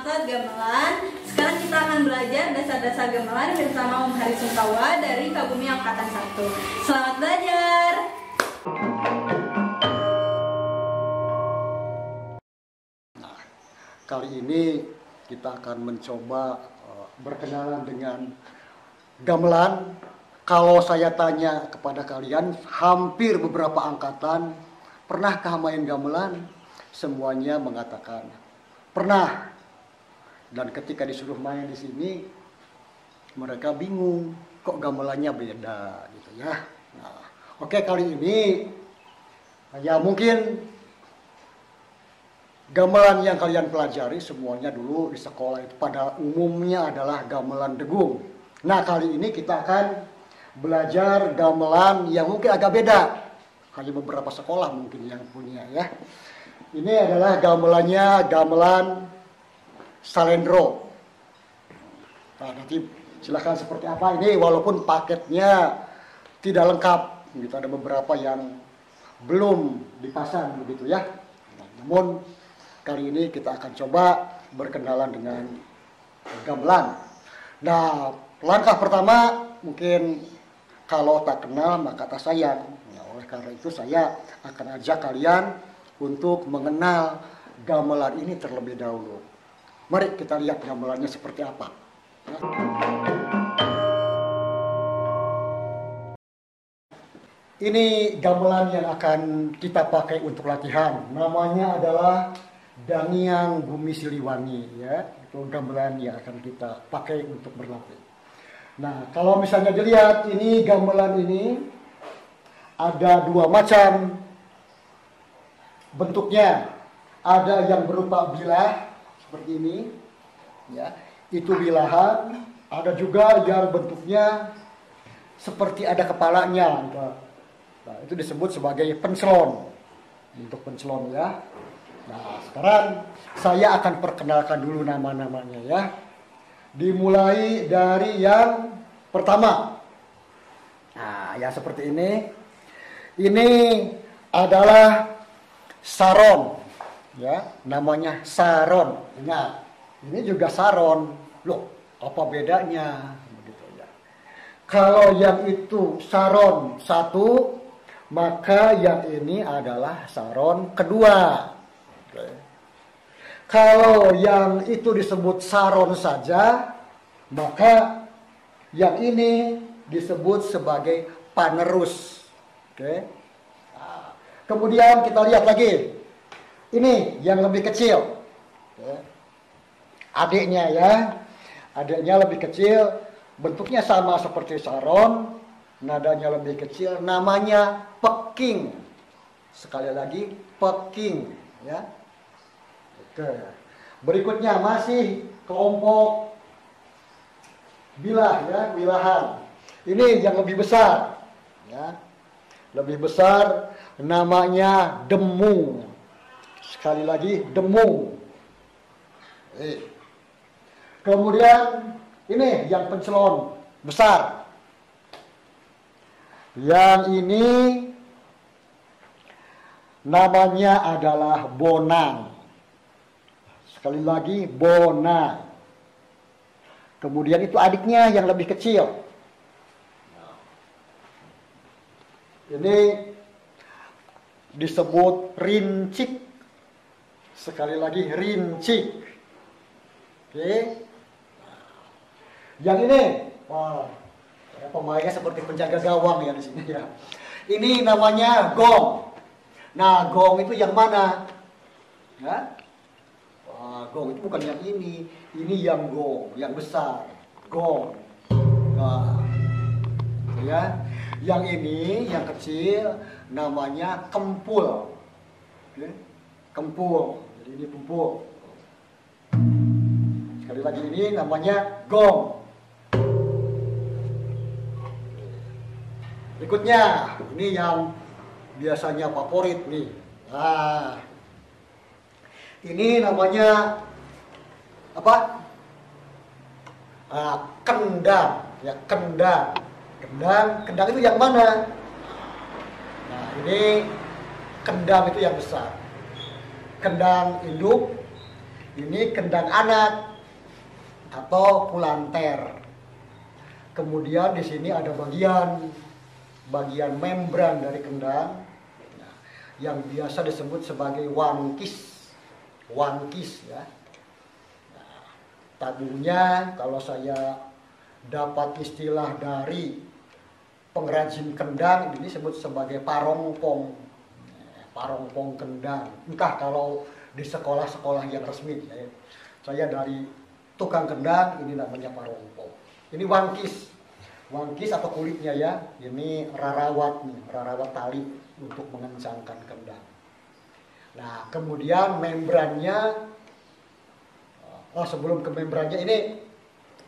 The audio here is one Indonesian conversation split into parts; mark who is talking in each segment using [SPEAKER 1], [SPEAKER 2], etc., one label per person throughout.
[SPEAKER 1] episode gamelan. Sekarang kita akan belajar dasar-dasar gamelan bersama Om Hari Sungkawa dari Kabumi Angkatan 1. Selamat belajar!
[SPEAKER 2] Nah, kali ini kita akan mencoba berkenalan dengan gamelan. Kalau saya tanya kepada kalian, hampir beberapa angkatan, pernahkah main gamelan? Semuanya mengatakan pernah. Dan ketika disuruh main di sini, mereka bingung, kok gamelannya beda gitu ya. Nah, oke, kali ini ya mungkin gamelan yang kalian pelajari semuanya dulu di sekolah itu pada umumnya adalah gamelan degung. Nah, kali ini kita akan belajar gamelan yang mungkin agak beda. Hanya beberapa sekolah mungkin yang punya ya. Ini adalah gamelannya gamelan Salendro. Nah, nanti silahkan seperti apa ini, walaupun paketnya tidak lengkap. Gitu, ada beberapa yang belum dipasang begitu ya. Nah, namun kali ini kita akan coba berkenalan dengan gamelan. Nah, langkah pertama mungkin kalau tak kenal maka tak sayang. Nah, oleh karena itu saya akan ajak kalian untuk mengenal gamelan ini terlebih dahulu. Mari kita lihat gamelannya seperti apa. Ini gamelan yang akan kita pakai untuk latihan. Namanya adalah Daniang Bumi Siliwangi ya. Itu gamelan yang akan kita pakai untuk berlatih. Nah, kalau misalnya dilihat ini gamelan ini ada dua macam bentuknya. Ada yang berupa bilah seperti ini ya, itu bilahan. Ada juga yang bentuknya seperti ada kepalanya gitu. Nah, itu disebut sebagai pencelon, bentuk pencelon ya. Nah, sekarang saya akan perkenalkan dulu nama-namanya ya. Dimulai dari yang pertama. Nah, ya seperti ini. Ini adalah saron, ya, namanya saron. Ingat, ini juga saron. Loh, apa bedanya? Begitu ya. Kalau yang itu saron satu, maka yang ini adalah saron kedua. Oke. Kalau yang itu disebut saron saja, maka yang ini disebut sebagai panerus. Oke. Nah, kemudian kita lihat lagi. Ini yang lebih kecil. Oke. Adiknya ya. Adiknya lebih kecil. Bentuknya sama seperti saron. Nadanya lebih kecil. Namanya peking. Sekali lagi, peking. Ya. Oke. Berikutnya masih kelompok bilah ya, bilahan. Ini yang lebih besar ya. Lebih besar, namanya demung. Sekali lagi, demung. Kemudian ini yang pencelon besar. Yang ini namanya adalah bonang. Sekali lagi, bonang. Kemudian itu adiknya yang lebih kecil. Ini disebut rincik. Sekali lagi, rincik. Oke. Yang ini, wah, pemainnya seperti penjaga gawang ya di sini ya. Ini namanya gong. Nah, gong itu yang mana? Ya? Gong itu bukan yang ini yang gong, yang besar, gong. Nah, ya, yang ini, yang kecil, namanya kempul. Oke. Kempul, jadi ini pempul. Sekali lagi ini namanya gong. Berikutnya, ini yang biasanya favorit nih. Nah, ini namanya apa? Kendang, ya kendang. Kendang itu yang mana? Nah, ini kendang itu yang besar. Kendang induk, Ini kendang anak atau kulanter. Kemudian di sini ada bagian membran dari kendang yang biasa disebut sebagai wangkis. Wangkis ya. Nah, tabungnya kalau saya dapat istilah dari pengrajin kendang ini disebut sebagai parongpong. Parongpong kendang. Entah kalau di sekolah-sekolah yang resmi. Saya dari tukang kendang, ini namanya parongpong. Ini wangkis. Wangkis atau kulitnya ya. Ini rarawat nih, rarawat tali untuk mengencangkan kendang. Nah, kemudian membrannya, sebelum ke membrannya, ini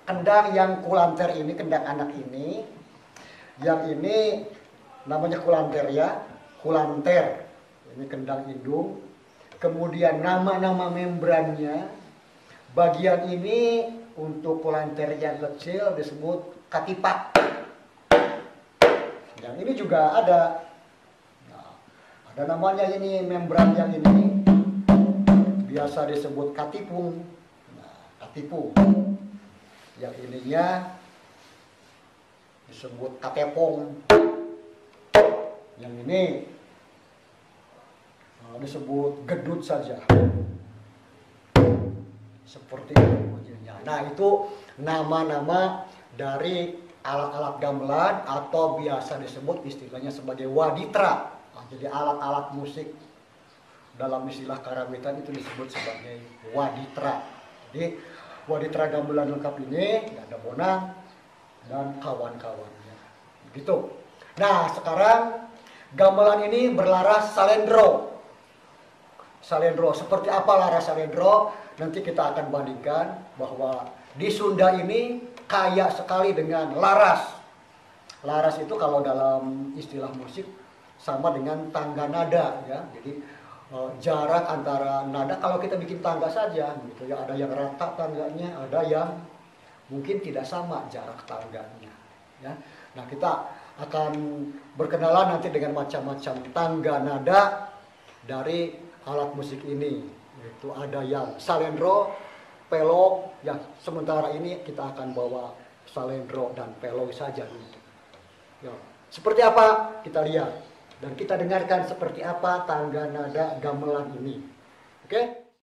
[SPEAKER 2] kendang yang kulanter ini, kendang anak ini, yang ini namanya kulanter ya, kulanter. Ini kendang indung. Kemudian nama-nama membrannya, bagian ini untuk kulanter yang kecil disebut katipak. Yang ini juga ada. Nah, ada namanya ini membran yang ini biasa disebut katipung. Nah, katipung. Yang ininya disebut katepong. Yang ini disebut gedut saja. Seperti itu. Nah, itu nama-nama dari alat-alat gamelan atau biasa disebut istilahnya sebagai waditra. Nah, jadi alat-alat musik dalam istilah karawitan itu disebut sebagai waditra. Jadi waditra gamelan lengkap ini ada bonang dan kawan-kawannya. Gitu. Nah, sekarang gamelan ini berlaras salendro. Salendro, seperti apa laras salendro? Nanti kita akan bandingkan bahwa di Sunda ini kaya sekali dengan laras. Laras itu kalau dalam istilah musik sama dengan tangga nada ya. Jadi jarak antara nada kalau kita bikin tangga saja gitu ya, ada yang rata tangganya, ada yang mungkin tidak sama jarak tangganya ya. Nah, kita akan berkenalan nanti dengan macam-macam tangga nada dari alat musik ini. Itu ada yang salendro, pelong, yang sementara ini kita akan bawa salendro dan pelong saja. Ya, seperti apa kita lihat dan kita dengarkan seperti apa tangga nada gamelan ini. Oke?